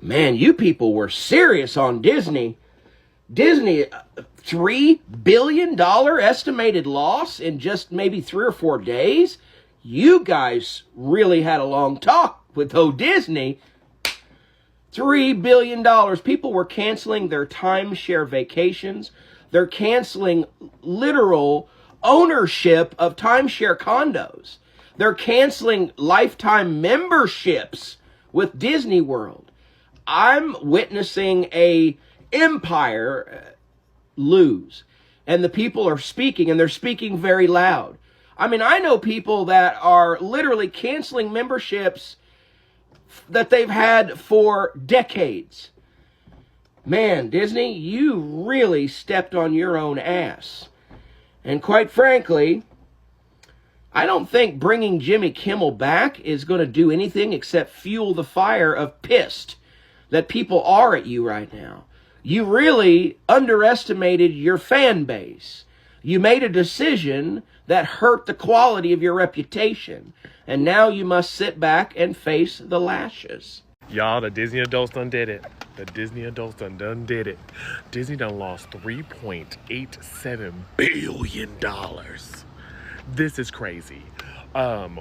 Man, you people were serious on Disney. Disney, $3 billion estimated loss in just maybe 3 or 4 days. You guys really had a long talk with Disney. $3 billion. People were canceling their timeshare vacations. They're canceling literal ownership of timeshare condos. They're canceling lifetime memberships with Disney World. I'm witnessing a empire lose. And the people are speaking, and they're speaking very loud. I mean, I know people that are literally canceling memberships that they've had for decades. Man, Disney, you really stepped on your own ass. And quite frankly, I don't think bringing Jimmy Kimmel back is going to do anything except fuel the fire of pissed that people are at you right now. You really underestimated your fan base. You made a decision that hurt the quality of your reputation. And now you must sit back and face the lashes. Y'all, the Disney adults done did it. The Disney adults done did it. Disney done lost $3.87 billion. This is crazy.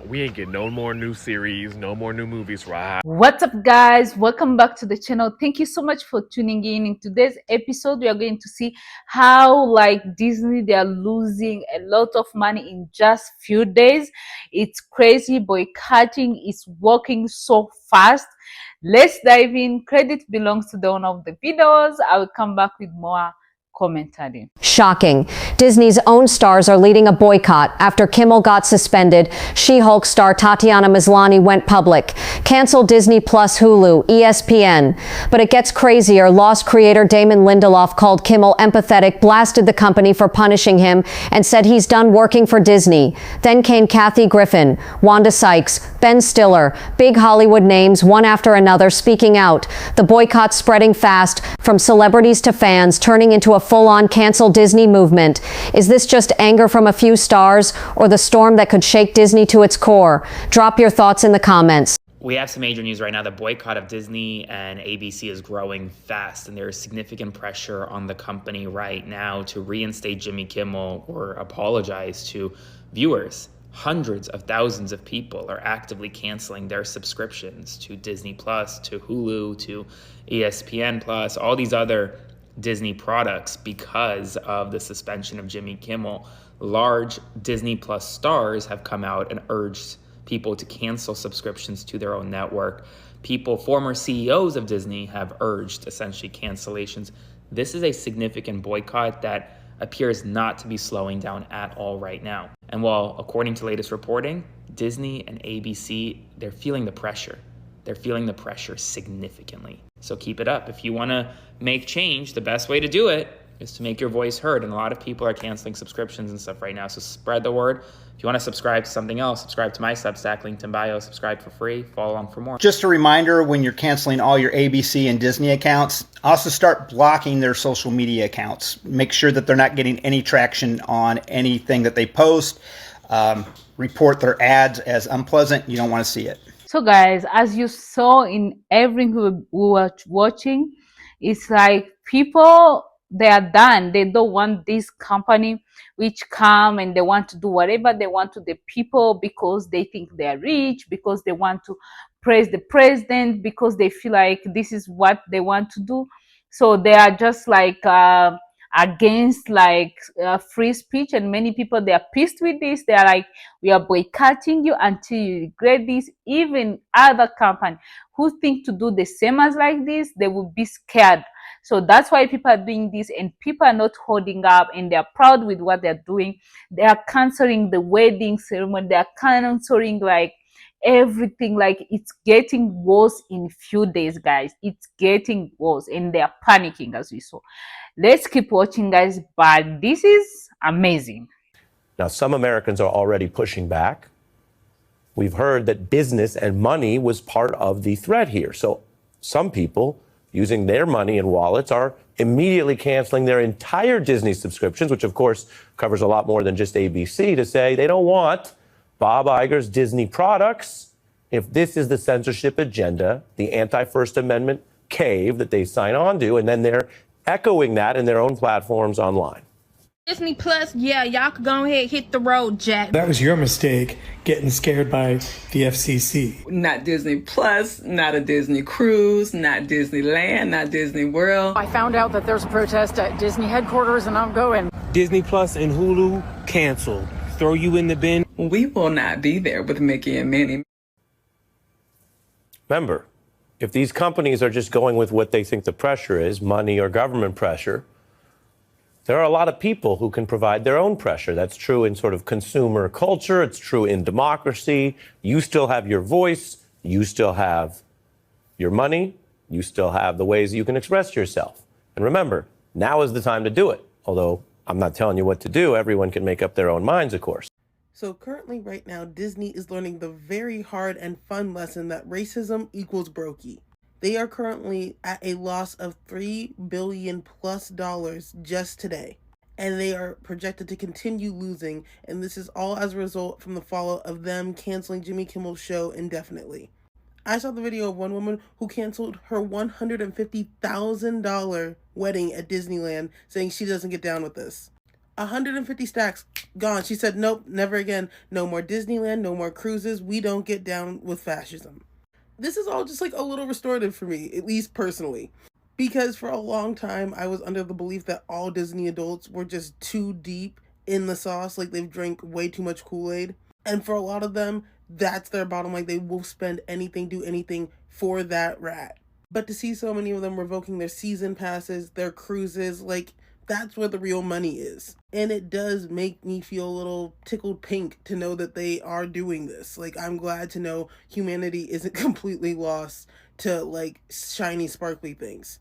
We ain't getting no more new series, no more new movies, right? What's up, guys? Welcome back to the channel. Thank you so much for tuning in. In today's episode, we are going to see how Disney, they are losing a lot of money in just few days. It's crazy. Boycotting is working so fast. Let's dive in. Credit belongs to the owner of the videos. I will come back with more commentary. Shocking. Disney's own stars are leading a boycott after Kimmel got suspended. She-Hulk star Tatiana Maslany went public. Cancel Disney Plus, Hulu, ESPN. But it gets crazier. Lost creator Damon Lindelof called Kimmel empathetic, blasted the company for punishing him, and said he's done working for Disney. Then came Kathy Griffin, Wanda Sykes, Ben Stiller, big Hollywood names, one after another, speaking out. The boycott spreading fast, from celebrities to fans, turning into a full-on cancel Disney movement. Is this just anger from a few stars, or the storm that could shake Disney to its core? Drop your thoughts in the comments. We have some major news right now. The boycott of Disney and ABC is growing fast, and there is significant pressure on the company right now to reinstate Jimmy Kimmel or apologize to viewers. Hundreds of thousands of people are actively canceling their subscriptions to Disney Plus, to Hulu, to ESPN Plus, all these other Disney products because of the suspension of Jimmy Kimmel. Large Disney Plus stars have come out and urged people to cancel subscriptions to their own network. Former CEOs of Disney have urged essentially cancellations. This is a significant boycott that appears not to be slowing down at all right now. And while, according to latest reporting, Disney and ABC, they're feeling the pressure. They're feeling the pressure significantly. So keep it up. If you want to make change, the best way to do it is to make your voice heard. And a lot of people are canceling subscriptions and stuff right now. So spread the word. If you want to subscribe to something else, subscribe to my Substack, linked in bio. Subscribe for free. Follow along for more. Just a reminder, when you're canceling all your ABC and Disney accounts, also start blocking their social media accounts. Make sure that they're not getting any traction on anything that they post. Report their ads as unpleasant. You don't want to see it. So guys, as you saw in everything who were watching, it's like people, they are done. They don't want this company which come and they want to do whatever they want to the people because they think they are rich, because they want to praise the president, because they feel like this is what they want to do. So they are just against free speech, and many people, they are pissed with this. They are like, we are boycotting you until you regret this. Even other companies who think to do the same as like this, they will be scared. So that's why people are doing this, and people are not holding up, and they are proud with what they're doing. They are canceling the wedding ceremony. They are canceling everything. It's getting worse in few days, guys. It's getting worse, and they are panicking, as we saw. Let's keep watching, guys, but this is amazing. Now, some Americans are already pushing back. We've heard that business and money was part of the threat here. So some people, using their money and wallets, are immediately canceling their entire Disney subscriptions, which of course covers a lot more than just ABC, to say they don't want Bob Iger's Disney products. If this is the censorship agenda, the anti-First Amendment cave that they sign on to, and then they're echoing that in their own platforms online. Disney Plus, yeah, y'all could go ahead, hit the road, Jack. That was your mistake, getting scared by the FCC. Not Disney Plus, not a Disney cruise, not Disneyland, not Disney World. I found out that there's a protest at Disney headquarters and I'm going. Disney Plus and Hulu canceled. Throw you in the bin. We will not be there with Mickey and Minnie. Remember, if these companies are just going with what they think the pressure is, money or government pressure, there are a lot of people who can provide their own pressure. That's true in sort of consumer culture. It's true in democracy. You still have your voice. You still have your money. You still have the ways you can express yourself. And remember, now is the time to do it. Although I'm not telling you what to do. Everyone can make up their own minds, of course. So currently right now, Disney is learning the very hard and fun lesson that racism equals brokey. They are currently at a loss of $3 billion plus just today. And they are projected to continue losing. And this is all as a result from the fallout of them canceling Jimmy Kimmel's show indefinitely. I saw the video of one woman who canceled her $150,000 wedding at Disneyland, saying she doesn't get down with this. 150 stacks gone. She said, nope, never again. No more Disneyland, no more cruises. We don't get down with fascism. This is all just like a little restorative for me, at least personally. Because for a long time, I was under the belief that all Disney adults were just too deep in the sauce, like they've drank way too much Kool-Aid. And for a lot of them, that's their bottom line. They will spend anything, do anything for that rat. But to see so many of them revoking their season passes, their cruises, like, that's where the real money is. And it does make me feel a little tickled pink to know that they are doing this. Like, I'm glad to know humanity isn't completely lost to, like, shiny, sparkly things.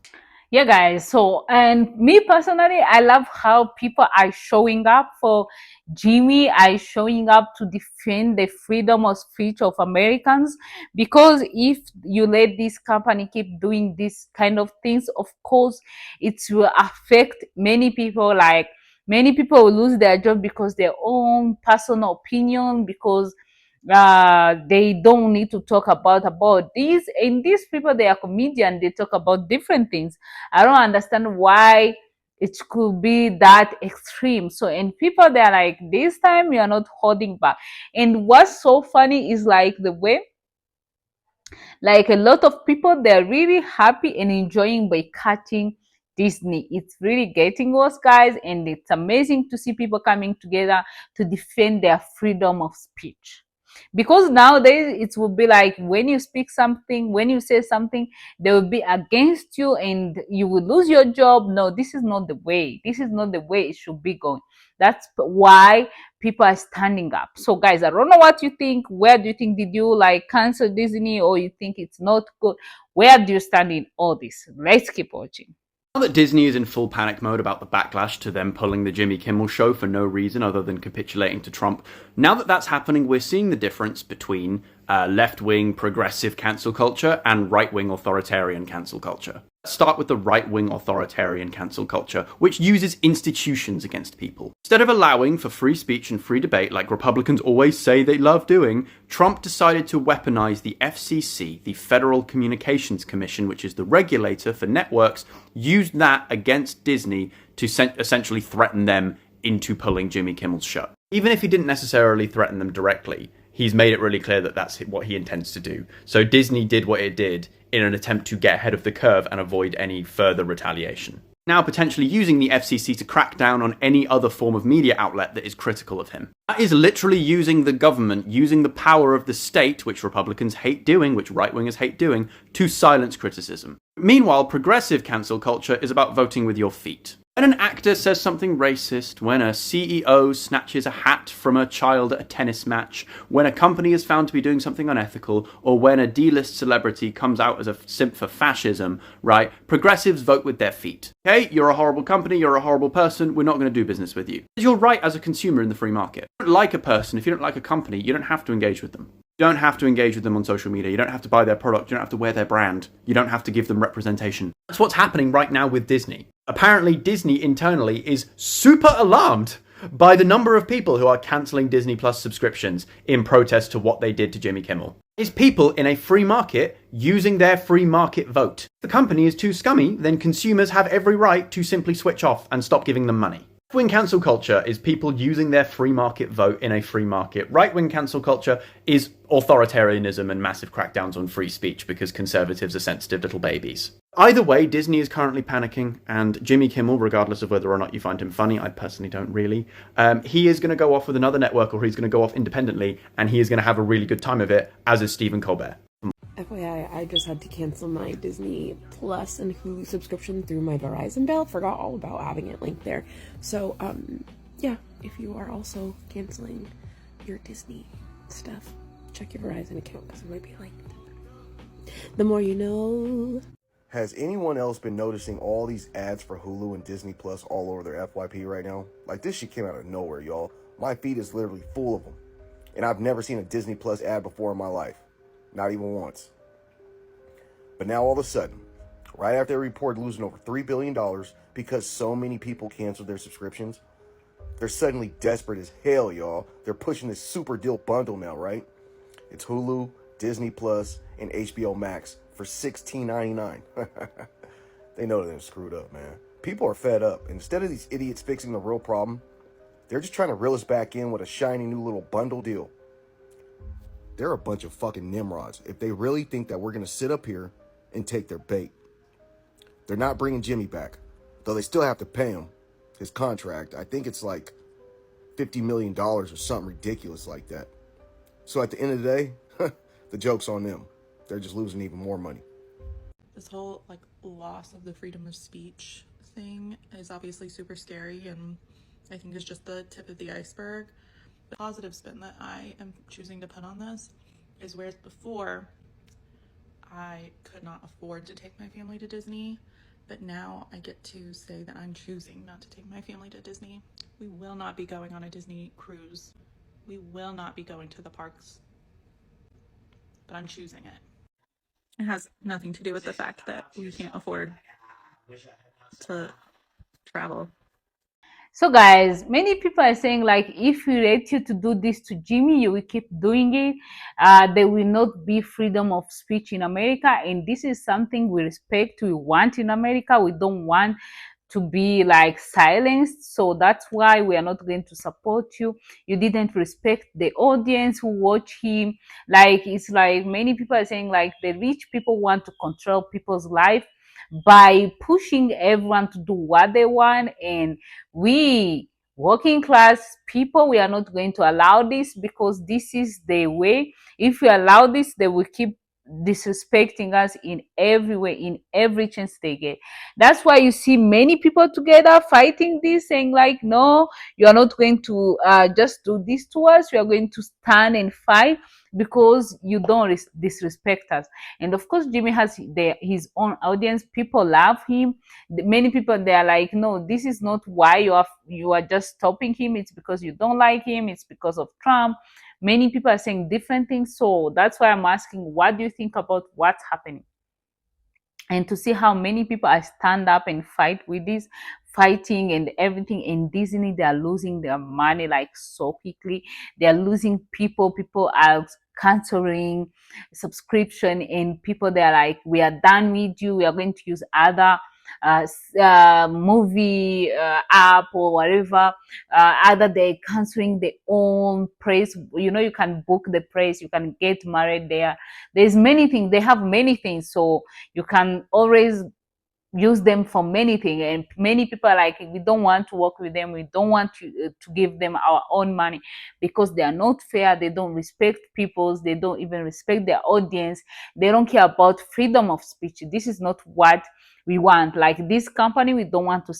Yeah, guys. So, and me personally, I love how people are showing up for Jimmy, are showing up to defend the freedom of speech of Americans. Because if you let this company keep doing this kind of things, of course, it will affect many people. Like, many people will lose their job because their own personal opinion, because they don't need to talk about this. And these people, they are comedians, they talk about different things. I don't understand why it could be that extreme. So, and people, they're like, this time you're not holding back. And what's so funny is like the way, like, a lot of people, they're really happy and enjoying boycotting Disney. It's really getting worse, guys, and it's amazing to see people coming together to defend their freedom of speech. Because nowadays it will be like, when you speak something, when you say something, they will be against you and you will lose your job. No, this is not the way. This is not the way it should be going. That's why people are standing up. So guys, I don't know what you think. Where do you think, did you like cancel Disney, or you think it's not good? Where do you stand in all this? Let's keep watching. Now that Disney is in full panic mode about the backlash to them pulling the Jimmy Kimmel show for no reason other than capitulating to Trump, now that that's happening, we're seeing the difference between left-wing progressive cancel culture and right-wing authoritarian cancel culture. Let's start with the right-wing authoritarian cancel culture, which uses institutions against people. Instead of allowing for free speech and free debate like Republicans always say they love doing, Trump decided to weaponize the FCC, the Federal Communications Commission, which is the regulator for networks, used that against Disney to essentially threaten them into pulling Jimmy Kimmel's show. Even if he didn't necessarily threaten them directly, he's made it really clear that that's what he intends to do. So Disney did what it did in an attempt to get ahead of the curve and avoid any further retaliation. Now potentially using the FCC to crack down on any other form of media outlet that is critical of him. That is literally using the government, using the power of the state, which Republicans hate doing, which right-wingers hate doing, to silence criticism. Meanwhile, progressive cancel culture is about voting with your feet. When an actor says something racist, when a CEO snatches a hat from a child at a tennis match, when a company is found to be doing something unethical, or when a D-list celebrity comes out as a simp for fascism, right, progressives vote with their feet. Okay, you're a horrible company, you're a horrible person, we're not going to do business with you. You're right as a consumer in the free market. If you don't like a person, if you don't like a company, you don't have to engage with them. You don't have to engage with them on social media. You don't have to buy their product. You don't have to wear their brand. You don't have to give them representation. That's what's happening right now with Disney. Apparently, Disney internally is super alarmed by the number of people who are cancelling Disney Plus subscriptions in protest to what they did to Jimmy Kimmel. is people in a free market using their free market vote. If the company is too scummy, then consumers have every right to simply switch off and stop giving them money. Left-wing cancel culture is people using their free market vote in a free market. Right-wing cancel culture is authoritarianism and massive crackdowns on free speech because conservatives are sensitive little babies. Either way, Disney is currently panicking, and Jimmy Kimmel, regardless of whether or not you find him funny, I personally don't really, he is going to go off with another network, or he's going to go off independently, and he is going to have a really good time of it, as is Stephen Colbert. FYI, I just had to cancel my Disney Plus and Hulu subscription through my Verizon bill. Forgot all about having it linked there. So, yeah, if you are also canceling your Disney stuff, check your Verizon account because it might be linked. The more you know. Has anyone else been noticing all these ads for Hulu and Disney Plus all over their FYP right now? Like, this shit came out of nowhere, y'all. My feed is literally full of them. And I've never seen a Disney Plus ad before in my life. Not even once. But now all of a sudden, right after they reported losing over $3 billion because so many people canceled their subscriptions, they're suddenly desperate as hell, y'all. They're pushing this super deal bundle now, right? It's Hulu, Disney Plus, and HBO Max for $16.99. They know they're screwed up, man. People are fed up. And instead of these idiots fixing the real problem, they're just trying to reel us back in with a shiny new little bundle deal. They're a bunch of fucking nimrods if they really think that we're going to sit up here and take their bait. They're not bringing Jimmy back, though they still have to pay him his contract. I think it's like $50 million or something ridiculous like that. So at the end of the day, the joke's on them. They're just losing even more money. This whole loss of the freedom of speech thing is obviously super scary, and I think it's just the tip of the iceberg. The positive spin that I am choosing to put on this is whereas before I could not afford to take my family to Disney, but now I get to say that I'm choosing not to take my family to Disney. We will not be going on a Disney cruise. We will not be going to the parks, but I'm choosing it. It has nothing to do with the fact that we can't afford to travel. So guys, many people are saying like, if we let you to do this to Jimmy, you will keep doing it. There will not be freedom of speech in America. And this is something we respect, we want in America. We don't want to be like silenced. So that's why we are not going to support you. You didn't respect the audience who watch him. Like, it's like many people are saying like the rich people want to control people's life by pushing everyone to do what they want, and we working class people, we are not going to allow this, because this is the way. If we allow this, they will keep disrespecting us in every way, in every chance they get. That's why you see many people together fighting this, saying like, no, you are not going to just do this to us. We are going to stand and fight because you don't disrespect us. And of course, Jimmy has his own audience. People love him. Many people, they are like, no, this is not why you are just stopping him. It's because you don't like him. It's because of Trump. Many people are saying different things. So that's why I'm asking, what do you think about what's happening? And to see how many people are stand up and fight with this, fighting and everything. In Disney, they are losing their money like so quickly. They are losing people are canceling subscription, and people, they are like, we are done with you, we are going to use other movie app or whatever. Either they're canceling their own praise. You know, you can book the praise, you can get married there. There's many things, they have many things, so you can always use them for many things. And many people are like, we don't want to work with them, we don't want to give them our own money, because they are not fair, they don't respect peoples, they don't even respect their audience, they don't care about freedom of speech. This is not what we want. Like this company, we don't want to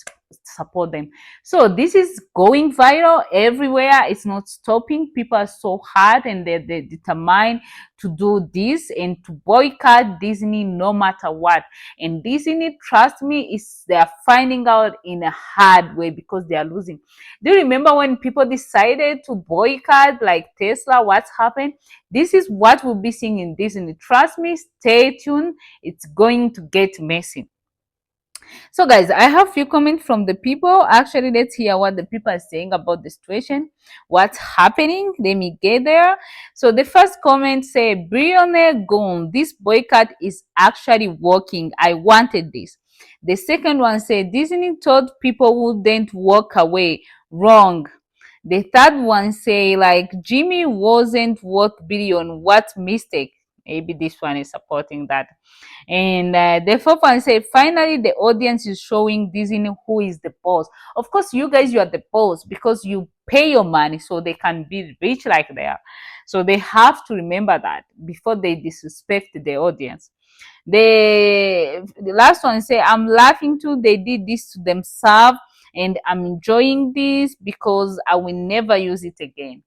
support them. So this is going viral everywhere. It's not stopping. People are so hard, and they're determined to do this and to boycott Disney no matter what. And Disney, trust me, they are finding out in a hard way, because they are losing. Do you remember when people decided to boycott like Tesla? What's happened? This is what we'll be seeing in Disney. Trust me, stay tuned. It's going to get messy. So guys, I have few comments from the people. Actually, let's hear what the people are saying about the situation, what's happening. Let me get there. So the first comment say, billionaire gone, this boycott is actually working. I wanted this. The second one say, Disney thought people wouldn't walk away. Wrong. The third one say, like, Jimmy wasn't worth billion. What mistake? Maybe this one is supporting that. And the fourth one say, finally, the audience is showing Disney who is the boss. Of course, you guys, you are the boss because you pay your money so they can be rich like they are. So they have to remember that before they disrespect the audience. The last one say, I'm laughing too. They did this to themselves, and I'm enjoying this because I will never use it again.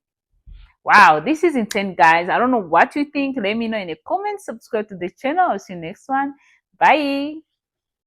Wow, this is insane, guys. I don't know what you think. Let me know in the comments. Subscribe to the channel. I'll see you next one. Bye.